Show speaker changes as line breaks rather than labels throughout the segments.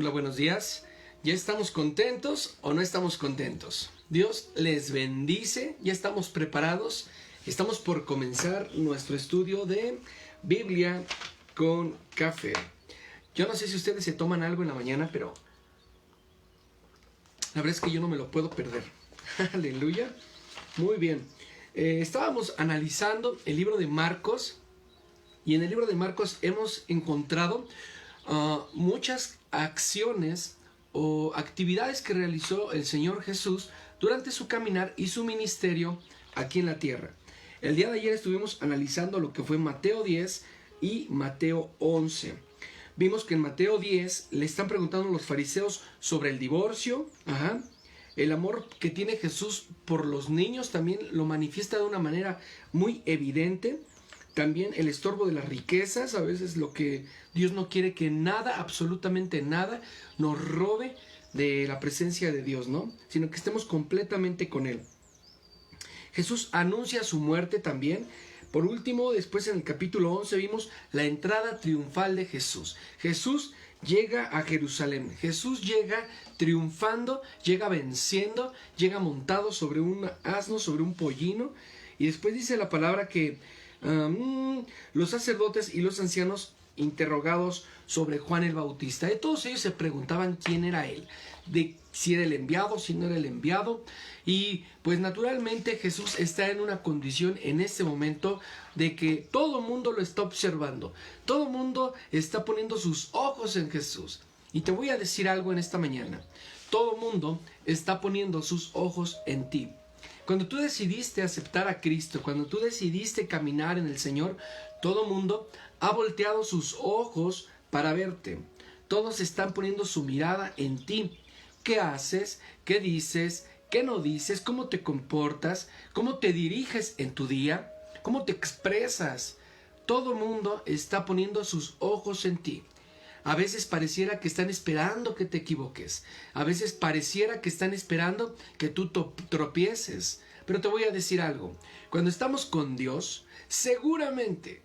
Hola, buenos días. ¿Ya estamos contentos o no estamos contentos? Dios les bendice, ya estamos preparados. Estamos por comenzar nuestro estudio de Biblia con café. Yo no sé si ustedes se toman algo en la mañana, pero la verdad es que yo no me lo puedo perder. Aleluya. Muy bien. Estábamos analizando el libro de Marcos y en el libro de Marcos hemos encontrado muchas acciones o actividades que realizó el Señor Jesús durante su caminar y su ministerio aquí en la tierra. El día de ayer estuvimos analizando lo que fue Mateo 10 y Mateo 11. Vimos que en Mateo 10 le están preguntando a los fariseos sobre el divorcio. El amor que tiene Jesús por los niños también lo manifiesta de una manera muy evidente. También el estorbo de las riquezas, a veces lo que Dios no quiere que nada, absolutamente nada, nos robe de la presencia de Dios, ¿no? Sino que estemos completamente con Él. Jesús anuncia su muerte también. Por último, después en el capítulo 11 vimos la entrada triunfal de Jesús. Jesús llega a Jerusalén. Jesús llega triunfando, llega venciendo, llega montado sobre un asno, sobre un pollino. Y después dice la palabra que los sacerdotes y los ancianos interrogados sobre Juan el Bautista. De todos ellos se preguntaban quién era él, de si era el enviado, si no era el enviado. Y pues naturalmente Jesús está en una condición en este momento de que todo el mundo lo está observando. Todo el mundo está poniendo sus ojos en Jesús. Y te voy a decir algo en esta mañana. Todo el mundo está poniendo sus ojos en ti. Cuando tú decidiste aceptar a Cristo, cuando tú decidiste caminar en el Señor, todo el mundo ha volteado sus ojos para verte. Todos están poniendo su mirada en ti. ¿Qué haces? ¿Qué dices? ¿Qué no dices? ¿Cómo te comportas? ¿Cómo te diriges en tu día? ¿Cómo te expresas? Todo el mundo está poniendo sus ojos en ti. A veces pareciera que están esperando que te equivoques. A veces pareciera que están esperando que tú tropieces. Pero te voy a decir algo. Cuando estamos con Dios, seguramente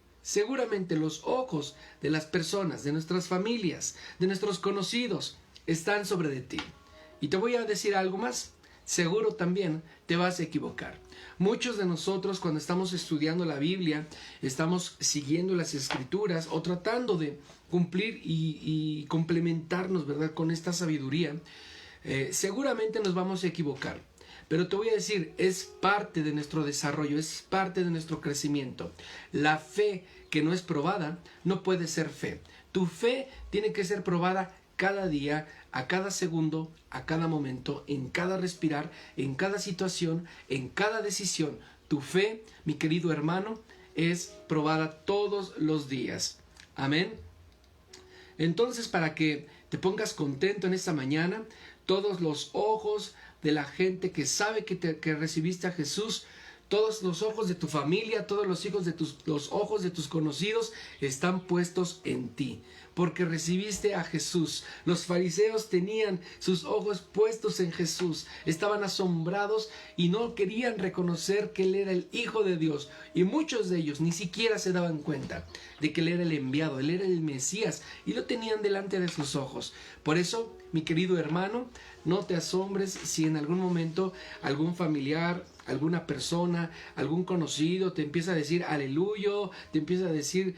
los ojos de las personas, de nuestras familias, de nuestros conocidos, están sobre de ti. Y te voy a decir algo más. Seguro también te vas a equivocar. Muchos de nosotros cuando estamos estudiando la Biblia, estamos siguiendo las Escrituras o tratando de cumplir y complementarnos, ¿verdad?, con esta sabiduría, seguramente nos vamos a equivocar. Pero te voy a decir, es parte de nuestro desarrollo, es parte de nuestro crecimiento. La fe que no es probada no puede ser fe. Tu fe tiene que ser probada cada día, a cada segundo, a cada momento, en cada respirar, en cada situación, en cada decisión. Tu fe, mi querido hermano, es probada todos los días. Amén. Entonces, para que te pongas contento en esta mañana, todos los ojos de la gente que sabe que recibiste a Jesús, todos los ojos de tu familia, todos los ojos de tus conocidos están puestos en ti, porque recibiste a Jesús. Los fariseos tenían sus ojos puestos en Jesús, estaban asombrados y no querían reconocer que Él era el Hijo de Dios. Y muchos de ellos ni siquiera se daban cuenta de que Él era el enviado, Él era el Mesías, y lo tenían delante de sus ojos. Por eso, mi querido hermano, no te asombres si en algún momento algún familiar, alguna persona, algún conocido te empieza a decir aleluya, te empieza a decir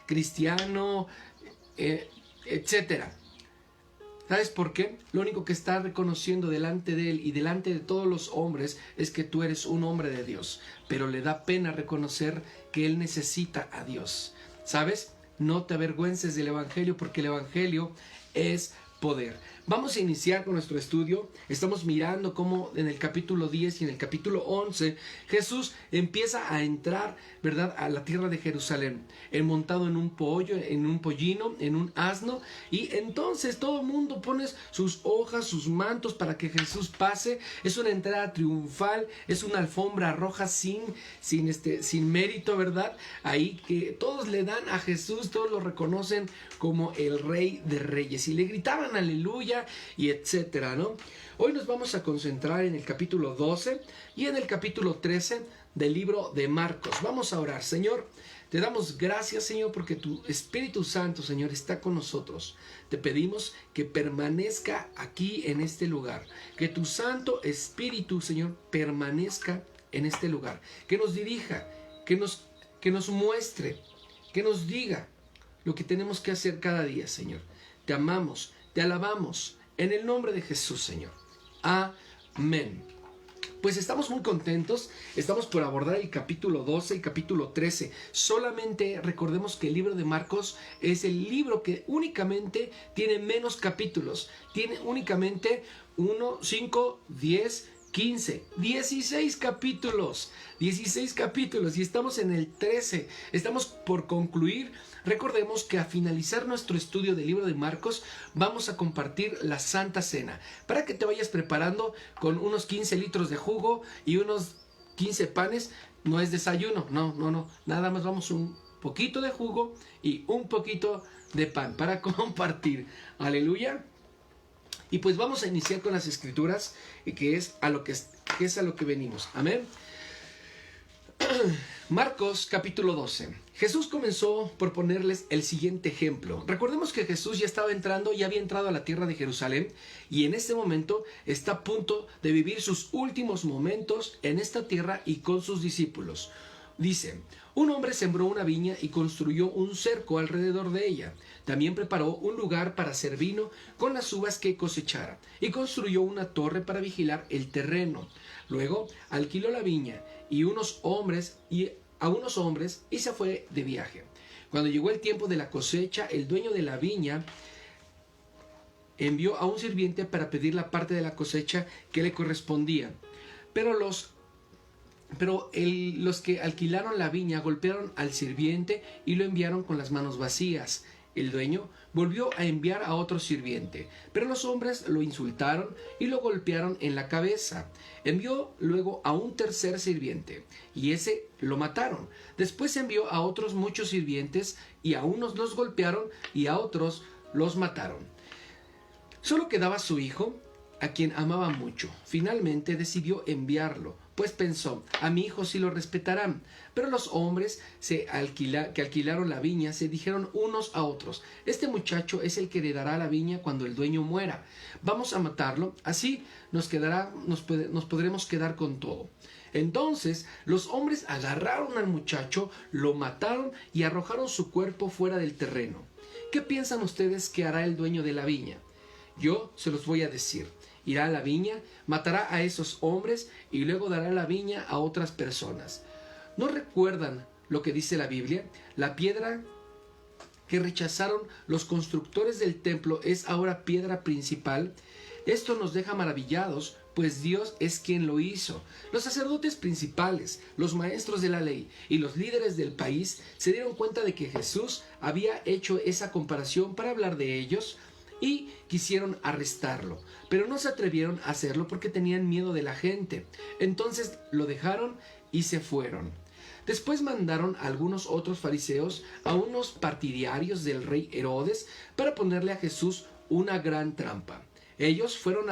cristiano, etcétera. ¿Sabes por qué? Lo único que está reconociendo delante de él y delante de todos los hombres es que tú eres un hombre de Dios, pero le da pena reconocer que él necesita a Dios. ¿Sabes? No te avergüences del Evangelio, porque el Evangelio es poder. Vamos a iniciar con nuestro estudio. Estamos mirando cómo en el capítulo 10 y en el capítulo 11 Jesús empieza a entrar, ¿verdad?, a la tierra de Jerusalén. Él montado en un pollino, en un asno, y entonces todo el mundo pone sus hojas, sus mantos para que Jesús pase. Es una entrada triunfal, es una alfombra roja sin mérito, ¿verdad? Ahí que todos le dan a Jesús, todos lo reconocen como el Rey de Reyes y le gritaban aleluya y etcétera, ¿no? Hoy nos vamos a concentrar en el capítulo 12 y en el capítulo 13 del libro de Marcos. Vamos a orar. Señor, Te damos gracias, Señor, porque tu Espíritu Santo, Señor, está con nosotros. Te pedimos que permanezca aquí en este lugar. Que tu Santo Espíritu, Señor, permanezca en este lugar. Que nos dirija, que nos muestre, que nos diga lo que tenemos que hacer cada día, Señor. Te amamos, te alabamos, en el nombre de Jesús, Señor. Amén. Pues estamos muy contentos, estamos por abordar el capítulo 12 y capítulo 13. Solamente recordemos que el libro de Marcos es el libro que únicamente tiene menos capítulos. Tiene únicamente 1, 5, 10, 15, 16 capítulos. 16 capítulos y estamos en el 13. Estamos por concluir. Recordemos que a finalizar nuestro estudio del libro de Marcos vamos a compartir la Santa Cena para que te vayas preparando con unos 15 litros de jugo y unos 15 panes. No es desayuno, no, nada más vamos un poquito de jugo y un poquito de pan para compartir. Aleluya. Y pues vamos a iniciar con las escrituras, que es a lo que venimos. Amén. Marcos capítulo 12. Jesús comenzó por ponerles el siguiente ejemplo. Recordemos que Jesús ya había entrado a la tierra de Jerusalén y en este momento está a punto de vivir sus últimos momentos en esta tierra y con sus discípulos. Dice: un hombre sembró una viña y construyó un cerco alrededor de ella. También preparó un lugar para hacer vino con las uvas que cosechara y construyó una torre para vigilar el terreno. Luego alquiló la viña a unos hombres y se fue de viaje. Cuando llegó el tiempo de la cosecha, el dueño de la viña envió a un sirviente para pedir la parte de la cosecha que le correspondía. Pero los que alquilaron la viña golpearon al sirviente y lo enviaron con las manos vacías. El dueño volvió a enviar a otro sirviente, pero los hombres lo insultaron y lo golpearon en la cabeza. Envió luego a un tercer sirviente, y ese lo mataron. Después envió a otros muchos sirvientes, y a unos los golpearon y a otros los mataron. Solo quedaba su hijo, a quien amaba mucho. Finalmente decidió enviarlo, pues pensó: a mi hijo sí lo respetarán. Pero los hombres que alquilaron la viña se dijeron unos a otros: este muchacho es el que heredará la viña cuando el dueño muera. Vamos a matarlo, así nos podremos quedar con todo. Entonces los hombres agarraron al muchacho, lo mataron y arrojaron su cuerpo fuera del terreno. ¿Qué piensan ustedes que hará el dueño de la viña? Yo se los voy a decir. Irá a la viña, matará a esos hombres y luego dará la viña a otras personas. ¿No recuerdan lo que dice la Biblia? La piedra que rechazaron los constructores del templo es ahora piedra principal. Esto nos deja maravillados, pues Dios es quien lo hizo. Los sacerdotes principales, los maestros de la ley y los líderes del país se dieron cuenta de que Jesús había hecho esa comparación para hablar de ellos y quisieron arrestarlo, pero no se atrevieron a hacerlo porque tenían miedo de la gente. Entonces lo dejaron y se fueron. Después mandaron a algunos otros fariseos, a unos partidarios del rey Herodes, para ponerle a Jesús una gran trampa. Ellos fueron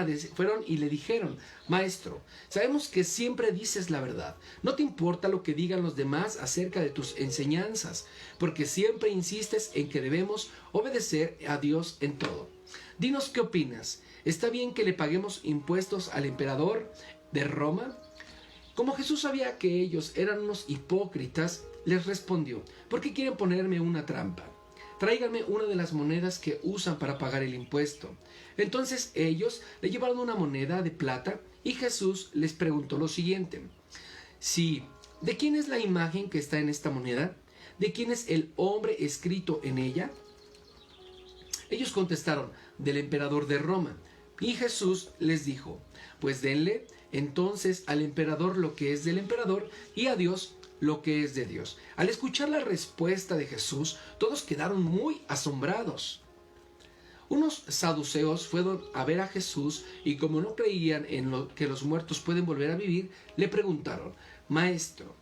y le dijeron: Maestro, sabemos que siempre dices la verdad. No te importa lo que digan los demás acerca de tus enseñanzas, porque siempre insistes en que debemos obedecer a Dios en todo. Dinos qué opinas. ¿Está bien que le paguemos impuestos al emperador de Roma? Como Jesús sabía que ellos eran unos hipócritas, les respondió: ¿por qué quieren ponerme una trampa? Tráiganme una de las monedas que usan para pagar el impuesto. Entonces ellos le llevaron una moneda de plata y Jesús les preguntó lo siguiente: Sí, ¿de quién es la imagen que está en esta moneda? ¿De quién es el hombre escrito en ella? Ellos contestaron: del emperador de Roma. Y Jesús les dijo: pues denle entonces al emperador lo que es del emperador y a Dios lo que es de Dios. Al escuchar la respuesta de Jesús, todos quedaron muy asombrados. Unos saduceos fueron a ver a Jesús y, como no creían en que los muertos pueden volver a vivir, le preguntaron: Maestro,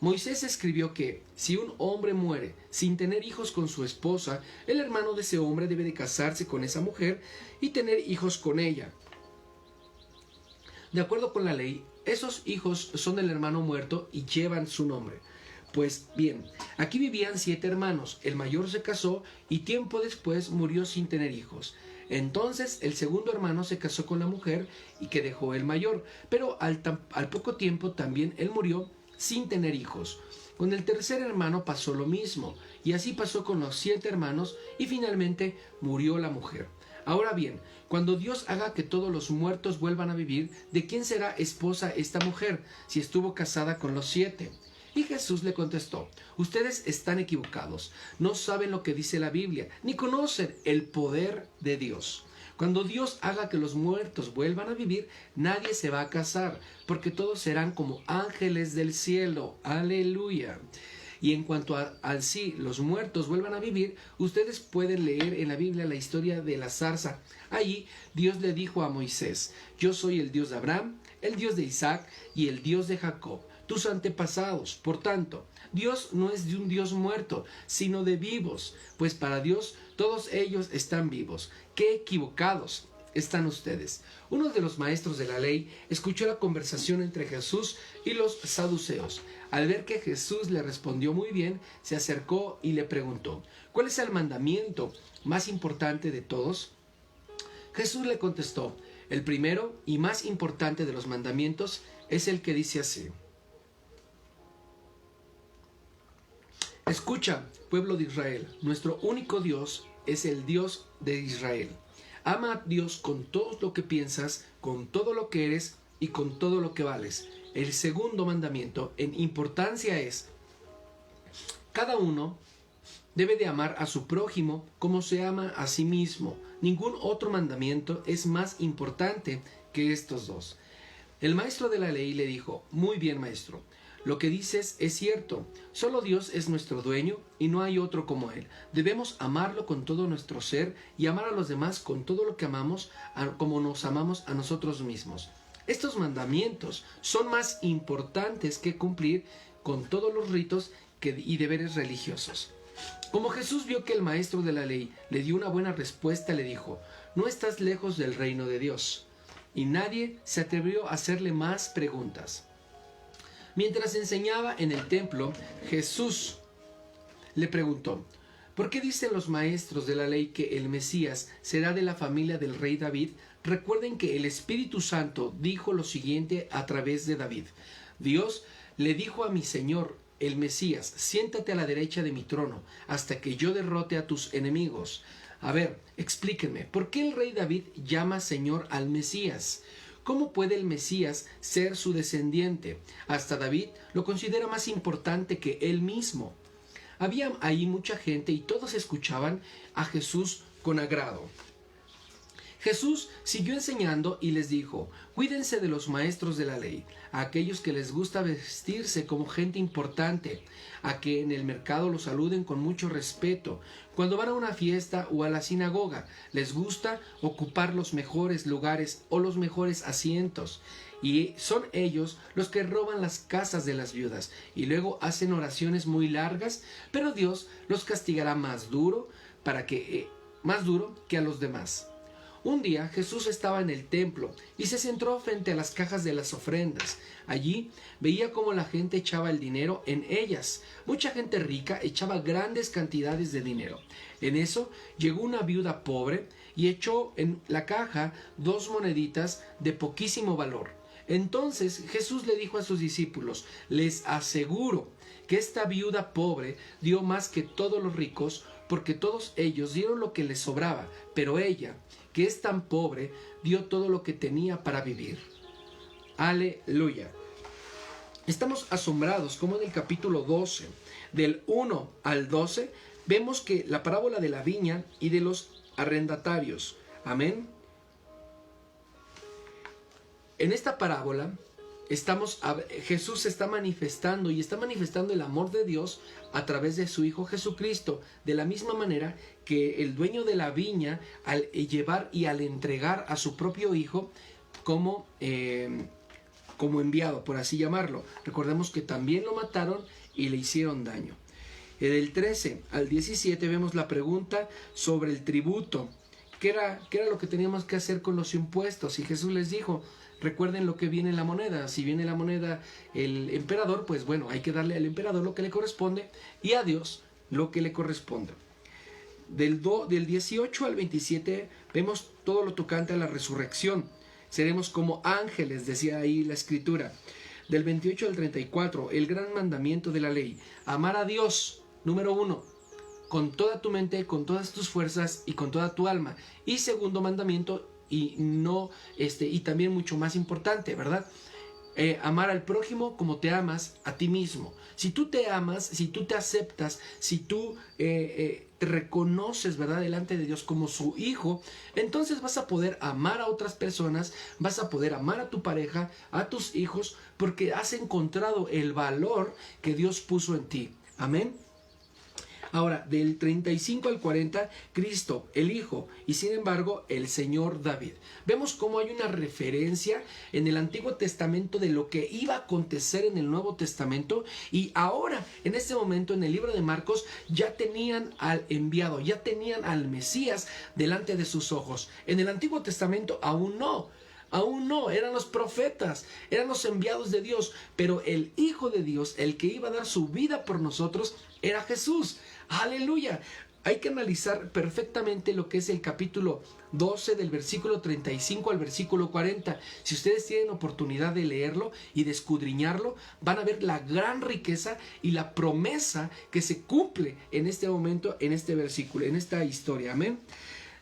Moisés escribió que si un hombre muere sin tener hijos con su esposa, el hermano de ese hombre debe de casarse con esa mujer y tener hijos con ella. De acuerdo con la ley, esos hijos son del hermano muerto y llevan su nombre. Pues bien, aquí vivían 7 hermanos. El mayor se casó y tiempo después murió sin tener hijos. Entonces el segundo hermano se casó con la mujer y que dejó el mayor, pero al poco tiempo también él murió sin tener hijos. Con el tercer hermano pasó lo mismo, y así pasó con los 7 hermanos, y finalmente murió la mujer. Ahora bien, cuando Dios haga que todos los muertos vuelvan a vivir, ¿de quién será esposa esta mujer, si estuvo casada con los 7? Y Jesús le contestó: ustedes están equivocados, no saben lo que dice la Biblia, ni conocen el poder de Dios. Cuando Dios haga que los muertos vuelvan a vivir, nadie se va a casar, porque todos serán como ángeles del cielo. Aleluya. Y en cuanto al sí los muertos vuelvan a vivir, ustedes pueden leer en la Biblia la historia de la zarza. Allí Dios le dijo a Moisés: yo soy el Dios de Abraham, el Dios de Isaac y el Dios de Jacob, tus antepasados. Por tanto, Dios no es de un Dios muerto, sino de vivos, pues para Dios todos ellos están vivos. ¡Qué equivocados están ustedes! Uno de los maestros de la ley escuchó la conversación entre Jesús y los saduceos. Al ver que Jesús le respondió muy bien, se acercó y le preguntó: ¿cuál es el mandamiento más importante de todos? Jesús le contestó: el primero y más importante de los mandamientos es el que dice así: escucha, pueblo de Israel, nuestro único Dios es el Dios de Israel. Ama a Dios con todo lo que piensas, con todo lo que eres y con todo lo que vales. El segundo mandamiento en importancia es: cada uno debe de amar a su prójimo como se ama a sí mismo. Ningún otro mandamiento es más importante que estos dos. El maestro de la ley le dijo: muy bien, maestro, lo que dices es cierto. Solo Dios es nuestro dueño y no hay otro como Él. Debemos amarlo con todo nuestro ser y amar a los demás con todo lo que amamos, como nos amamos a nosotros mismos. Estos mandamientos son más importantes que cumplir con todos los ritos y deberes religiosos. Como Jesús vio que el maestro de la ley le dio una buena respuesta, le dijo: no estás lejos del reino de Dios. Y nadie se atrevió a hacerle más preguntas. Mientras enseñaba en el templo, Jesús le preguntó: ¿por qué dicen los maestros de la ley que el Mesías será de la familia del rey David? Recuerden que el Espíritu Santo dijo lo siguiente a través de David: Dios le dijo a mi Señor, el Mesías: siéntate a la derecha de mi trono, hasta que yo derrote a tus enemigos. A ver, explíquenme, ¿por qué el rey David llama Señor al Mesías? ¿Cómo puede el Mesías ser su descendiente? Hasta David lo considera más importante que él mismo. Había ahí mucha gente y todos escuchaban a Jesús con agrado. Jesús siguió enseñando y les dijo: cuídense de los maestros de la ley, a aquellos que les gusta vestirse como gente importante, a que en el mercado los saluden con mucho respeto. Cuando van a una fiesta o a la sinagoga, les gusta ocupar los mejores lugares o los mejores asientos. Y son ellos los que roban las casas de las viudas y luego hacen oraciones muy largas, pero Dios los castigará más duro que a los demás. Un día Jesús estaba en el templo y se sentó frente a las cajas de las ofrendas. Allí veía cómo la gente echaba el dinero en ellas. Mucha gente rica echaba grandes cantidades de dinero. En eso llegó una viuda pobre y echó en la caja 2 moneditas de poquísimo valor. Entonces Jesús le dijo a sus discípulos: les aseguro que esta viuda pobre dio más que todos los ricos, porque todos ellos dieron lo que les sobraba, pero ella, que es tan pobre, dio todo lo que tenía para vivir. Aleluya. Estamos asombrados como en el capítulo 12, del 1 al 12, vemos que la parábola de la viña y de los arrendatarios. Amén. En esta parábola Jesús se está manifestando y está manifestando el amor de Dios a través de su Hijo Jesucristo, de la misma manera que el dueño de la viña, al llevar y al entregar a su propio Hijo como enviado, por así llamarlo. Recordemos que también lo mataron y le hicieron daño. Del 13 al 17 vemos la pregunta sobre el tributo ¿qué era lo que teníamos que hacer con los impuestos? Y Jesús les dijo, recuerden lo que viene en la moneda. Si viene en la moneda el emperador, pues bueno, hay que darle al emperador lo que le corresponde y a Dios lo que le corresponde. Del 18 al 27 vemos todo lo tocante a la resurrección. Seremos como ángeles, decía ahí la escritura. Del 28 al 34, el gran mandamiento de la ley. Amar a Dios, número 1, con toda tu mente, con todas tus fuerzas y con toda tu alma. Y segundo mandamiento, y también mucho más importante, ¿verdad? Amar al prójimo como te amas a ti mismo. Si tú te amas, si tú te aceptas, si tú te reconoces, ¿verdad?, delante de Dios como su hijo, entonces vas a poder amar a otras personas, vas a poder amar a tu pareja, a tus hijos, porque has encontrado el valor que Dios puso en ti. Amén. Ahora, del 35 al 40, Cristo, el Hijo, y sin embargo, el Señor David. Vemos cómo hay una referencia en el Antiguo Testamento de lo que iba a acontecer en el Nuevo Testamento, y ahora, en este momento, en el libro de Marcos, ya tenían al enviado, ya tenían al Mesías delante de sus ojos. En el Antiguo Testamento aún no. Aún no, eran los profetas, eran los enviados de Dios, pero el Hijo de Dios, el que iba a dar su vida por nosotros, era Jesús. ¡Aleluya! Hay que analizar perfectamente lo que es el capítulo 12 del versículo 35 al versículo 40. Si ustedes tienen oportunidad de leerlo y de escudriñarlo, van a ver la gran riqueza y la promesa que se cumple en este momento, en este versículo, en esta historia. Amén.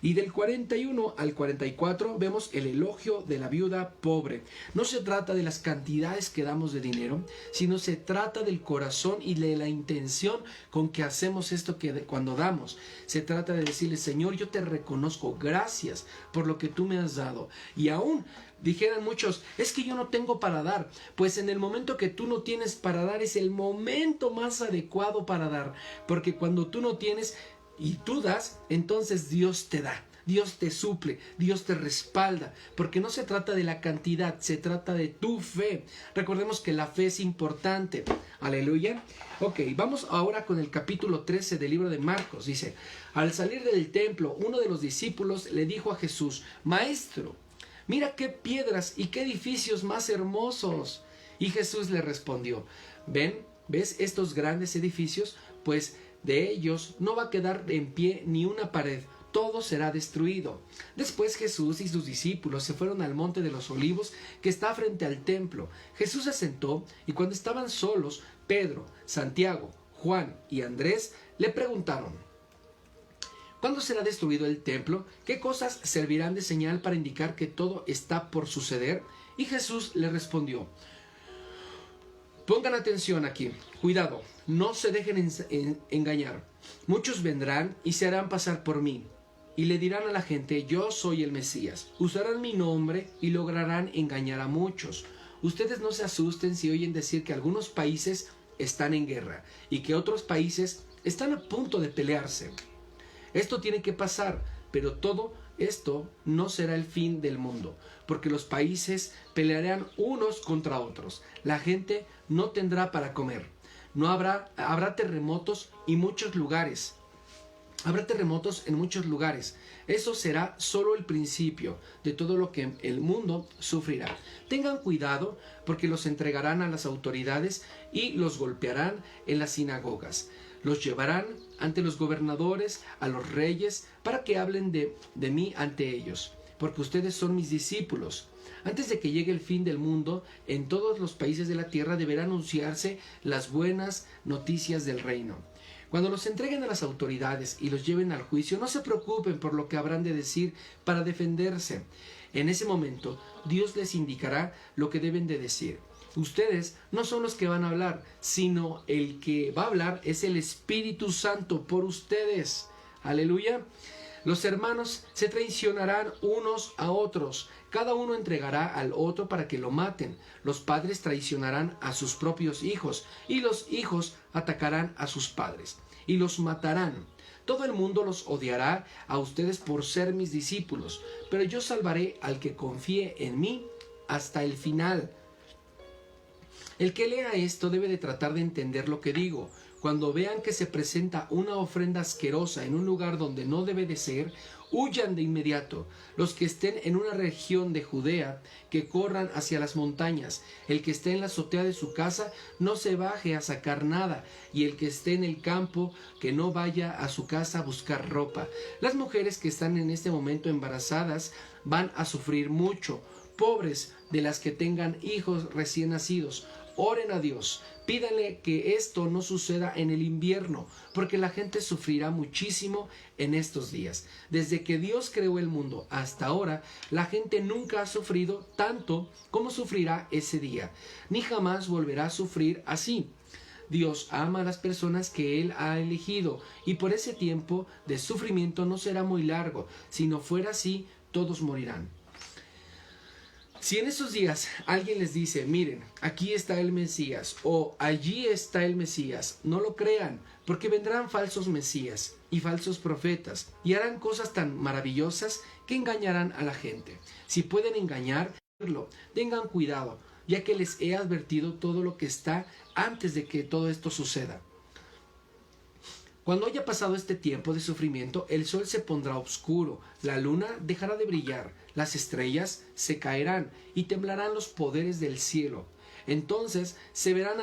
Y del 41 al 44 vemos el elogio de la viuda pobre. No se trata de las cantidades que damos de dinero, sino se trata del corazón y de la intención con que hacemos esto cuando damos. Se trata de decirle, Señor, yo te reconozco, gracias por lo que tú me has dado. Y aún dijeran muchos, es que yo no tengo para dar. Pues en el momento que tú no tienes para dar es el momento más adecuado para dar. Porque cuando tú no tienes y tú das, entonces Dios te da, Dios te suple, Dios te respalda, porque no se trata de la cantidad, se trata de tu fe. Recordemos que la fe es importante. Aleluya. Ok, vamos ahora con el capítulo 13 del libro de Marcos. Dice, al salir del templo, uno de los discípulos le dijo a Jesús, Maestro, mira qué piedras y qué edificios más hermosos. Y Jesús le respondió, ¿ves estos grandes edificios? Pues de ellos no va a quedar en pie ni una pared, todo será destruido. Después Jesús y sus discípulos se fueron al monte de los olivos que está frente al templo. Jesús se sentó y cuando estaban solos, Pedro, Santiago, Juan y Andrés le preguntaron, ¿cuándo será destruido el templo? ¿Qué cosas servirán de señal para indicar que todo está por suceder? Y Jesús le respondió, pongan atención aquí, cuidado, no se dejen engañar. Muchos vendrán y se harán pasar por mí, y le dirán a la gente, yo soy el Mesías. Usarán mi nombre y lograrán engañar a muchos. Ustedes no se asusten si oyen decir que algunos países están en guerra, y que otros países están a punto de pelearse. Esto tiene que pasar, pero todo esto no será el fin del mundo, porque los países pelearán unos contra otros. La gente no tendrá para comer. No habrá terremotos y muchos lugares. Habrá terremotos en muchos lugares. Eso será solo el principio de todo lo que el mundo sufrirá. Tengan cuidado porque los entregarán a las autoridades y los golpearán en las sinagogas. Los llevarán ante los gobernadores, a los reyes, para que hablen de mí ante ellos, porque ustedes son mis discípulos. Antes de que llegue el fin del mundo, en todos los países de la tierra deberá anunciarse las buenas noticias del reino. Cuando los entreguen a las autoridades y los lleven al juicio, no se preocupen por lo que habrán de decir para defenderse. En ese momento, Dios les indicará lo que deben de decir. Ustedes no son los que van a hablar, sino el que va a hablar es el Espíritu Santo por ustedes. Aleluya. Los hermanos se traicionarán unos a otros. Cada uno entregará al otro para que lo maten. Los padres traicionarán a sus propios hijos, y los hijos atacarán a sus padres, y los matarán. Todo el mundo los odiará a ustedes por ser mis discípulos, pero yo salvaré al que confíe en mí hasta el final. El que lea esto debe de tratar de entender lo que digo. Cuando vean que se presenta una ofrenda asquerosa en un lugar donde no debe de ser, huyan de inmediato. Los que estén en una región de Judea, que corran hacia las montañas. El que esté en la azotea de su casa, no se baje a sacar nada. Y el que esté en el campo, que no vaya a su casa a buscar ropa. Las mujeres que están en este momento embarazadas van a sufrir mucho. Pobres de las que tengan hijos recién nacidos. Oren a Dios, pídanle que esto no suceda en el invierno, porque la gente sufrirá muchísimo en estos días. Desde que Dios creó el mundo hasta ahora, la gente nunca ha sufrido tanto como sufrirá ese día, ni jamás volverá a sufrir así. Dios ama a las personas que Él ha elegido, y por ese tiempo de sufrimiento no será muy largo. Si no fuera así, todos morirán. Si en esos días alguien les dice, miren, aquí está el Mesías o allí está el Mesías, no lo crean, porque vendrán falsos Mesías y falsos profetas y harán cosas tan maravillosas que engañarán a la gente. Si pueden engañarlo, tengan cuidado, ya que les he advertido todo lo que está antes de que todo esto suceda. Cuando haya pasado este tiempo de sufrimiento, el sol se pondrá oscuro, la luna dejará de brillar, las estrellas se caerán y temblarán los poderes del cielo. Entonces me verán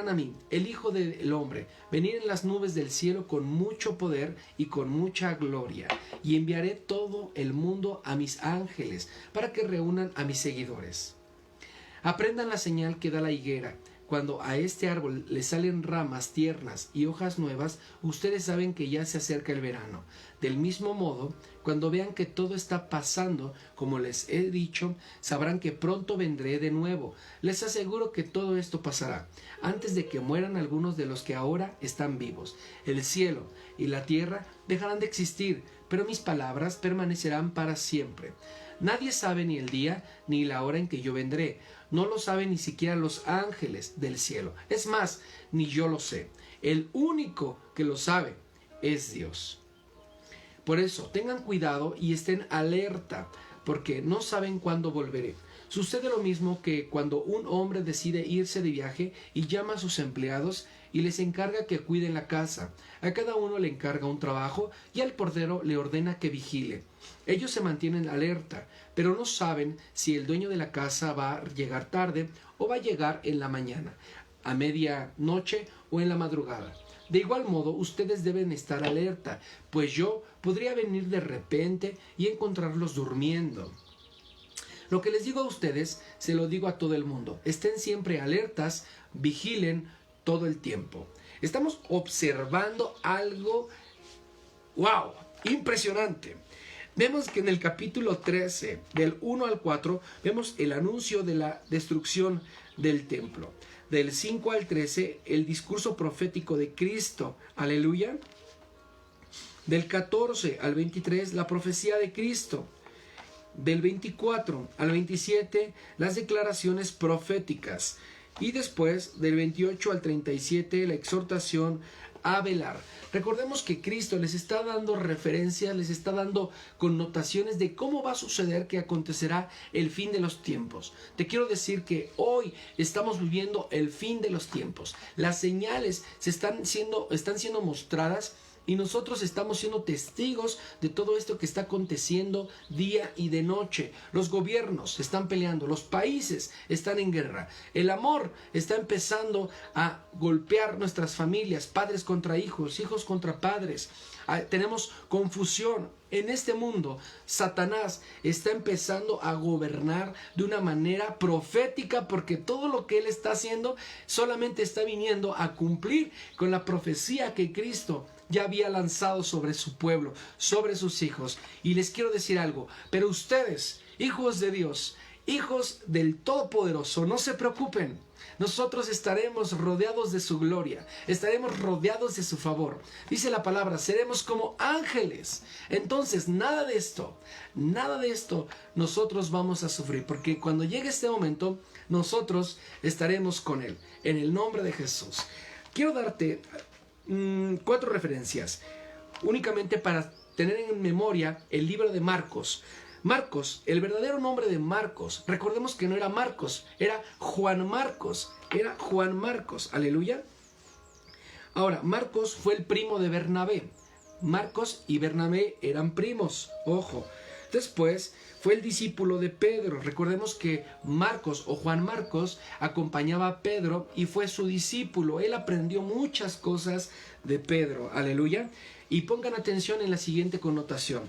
a mí, el Hijo del Hombre, venir en las nubes del cielo con mucho poder y con mucha gloria. Y enviaré todo el mundo a mis ángeles para que reúnan a mis seguidores. Aprendan la señal que da la higuera. Cuando a este árbol le salen ramas tiernas y hojas nuevas, ustedes saben que ya se acerca el verano. Del mismo modo, cuando vean que todo está pasando como les he dicho, sabrán que pronto vendré de nuevo. Les aseguro que todo esto pasará antes de que mueran algunos de los que ahora están vivos. El cielo y la tierra dejarán de existir, pero mis palabras permanecerán para siempre. Nadie sabe ni el día ni la hora en que yo vendré. No lo saben ni siquiera los ángeles del cielo. Es más, ni yo lo sé. El único que lo sabe es Dios. Por eso, tengan cuidado y estén alerta, porque no saben cuándo volveré. Sucede lo mismo que cuando un hombre decide irse de viaje y llama a sus empleados y les encarga que cuiden la casa. A cada uno le encarga un trabajo y al portero le ordena que vigile. Ellos se mantienen alerta, pero no saben si el dueño de la casa va a llegar tarde o va a llegar en la mañana, a medianoche o en la madrugada. De igual modo, ustedes deben estar alerta, pues yo podría venir de repente y encontrarlos durmiendo. Lo que les digo a ustedes, se lo digo a todo el mundo. Estén siempre alertas, vigilen todo el tiempo. Estamos observando algo, wow, impresionante. Vemos que en el capítulo 13, del 1 al 4, vemos el anuncio de la destrucción del templo. Del 5 al 13, el discurso profético de Cristo. Aleluya. Del 14 al 23, la profecía de Cristo. Del 24 al 27, las declaraciones proféticas. Y después, del 28 al 37, la exhortación a velar. Recordemos que Cristo les está dando referencias, les está dando connotaciones de cómo va a suceder que acontecerá el fin de los tiempos. Te quiero decir que hoy estamos viviendo el fin de los tiempos. Las señales están siendo mostradas y nosotros estamos siendo testigos de todo esto que está aconteciendo día y de noche. Los gobiernos están peleando, los países están en guerra. El amor está empezando a golpear nuestras familias, padres contra hijos, hijos contra padres. Tenemos confusión. En este mundo, Satanás está empezando a gobernar de una manera profética, porque todo lo que él está haciendo solamente está viniendo a cumplir con la profecía que Cristo ya había lanzado sobre su pueblo, sobre sus hijos. Y les quiero decir algo, pero ustedes, hijos de Dios, hijos del Todopoderoso, no se preocupen. Nosotros estaremos rodeados de su gloria, estaremos rodeados de su favor. Dice la palabra, seremos como ángeles. Entonces, nada de esto nosotros vamos a sufrir, porque cuando llegue este momento, nosotros estaremos con Él, en el nombre de Jesús. Quiero darte 4 referencias, únicamente para tener en memoria el libro de Marcos. Marcos, el verdadero nombre de Marcos, recordemos que no era Marcos, era Juan Marcos, aleluya. Ahora, Marcos fue el primo de Bernabé. Marcos y Bernabé eran primos, ojo. Después fue el discípulo de Pedro. Recordemos que Marcos o Juan Marcos acompañaba a Pedro y fue su discípulo. Él aprendió muchas cosas de Pedro. Aleluya. Y pongan atención en la siguiente connotación.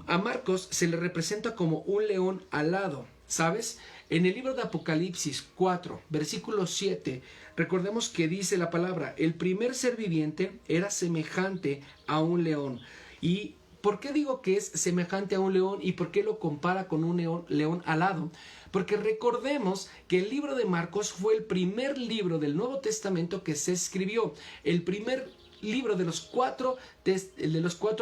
A Marcos se le representa como un león alado, ¿sabes? En el libro de Apocalipsis 4, versículo 7, recordemos que dice la palabra, el primer ser viviente era semejante a un león. ¿Y por qué digo que es semejante a un león y por qué lo compara con un león alado? Porque recordemos que el libro de Marcos fue el primer libro del Nuevo Testamento que se escribió, el primer libro de los cuatro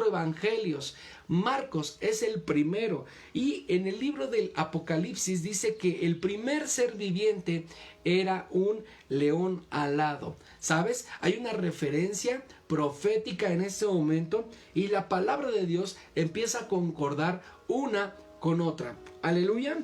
evangelios. Marcos es el primero, y en el libro del Apocalipsis dice que el primer ser viviente era un león alado. ¿Sabes? Hay una referencia profética en ese momento y la palabra de Dios empieza a concordar una con otra. Aleluya.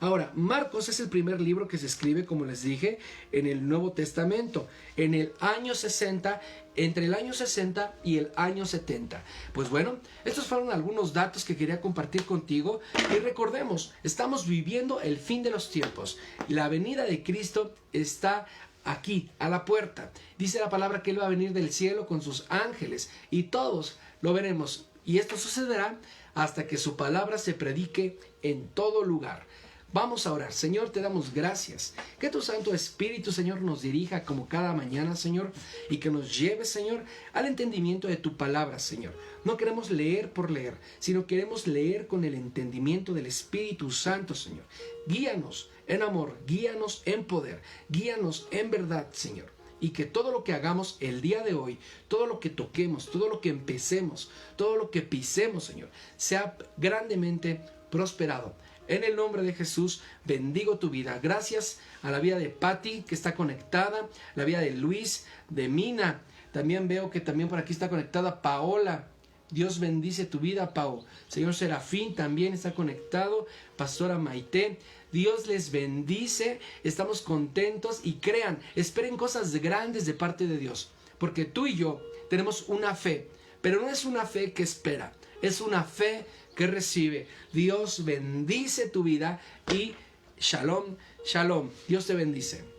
Ahora, Marcos es el primer libro que se escribe, como les dije, en el Nuevo Testamento, en el año 60, entre el año 60 y el año 70. Pues bueno, estos fueron algunos datos que quería compartir contigo. Y recordemos, estamos viviendo el fin de los tiempos. La venida de Cristo está aquí, a la puerta. Dice la palabra que Él va a venir del cielo con sus ángeles y todos lo veremos. Y esto sucederá hasta que su palabra se predique en todo lugar. Vamos a orar. Señor, te damos gracias. Que tu Santo Espíritu, Señor, nos dirija como cada mañana, Señor, y que nos lleve, Señor, al entendimiento de tu palabra, Señor. No queremos leer por leer, sino queremos leer con el entendimiento del Espíritu Santo, Señor. Guíanos en amor, guíanos en poder, guíanos en verdad, Señor. Y que todo lo que hagamos el día de hoy, todo lo que toquemos, todo lo que empecemos, todo lo que pisemos, Señor, sea grandemente prosperado. En el nombre de Jesús, bendigo tu vida. Gracias a la vida de Patti, que está conectada, la vida de Luis, de Mina. También veo que también por aquí está conectada Paola. Dios bendice tu vida, Pao. Señor Serafín también está conectado. Pastora Maite. Dios les bendice. Estamos contentos y crean, esperen cosas grandes de parte de Dios. Porque tú y yo tenemos una fe, pero no es una fe que espera, es una fe que recibe. Dios bendice tu vida y shalom, shalom. Dios te bendice.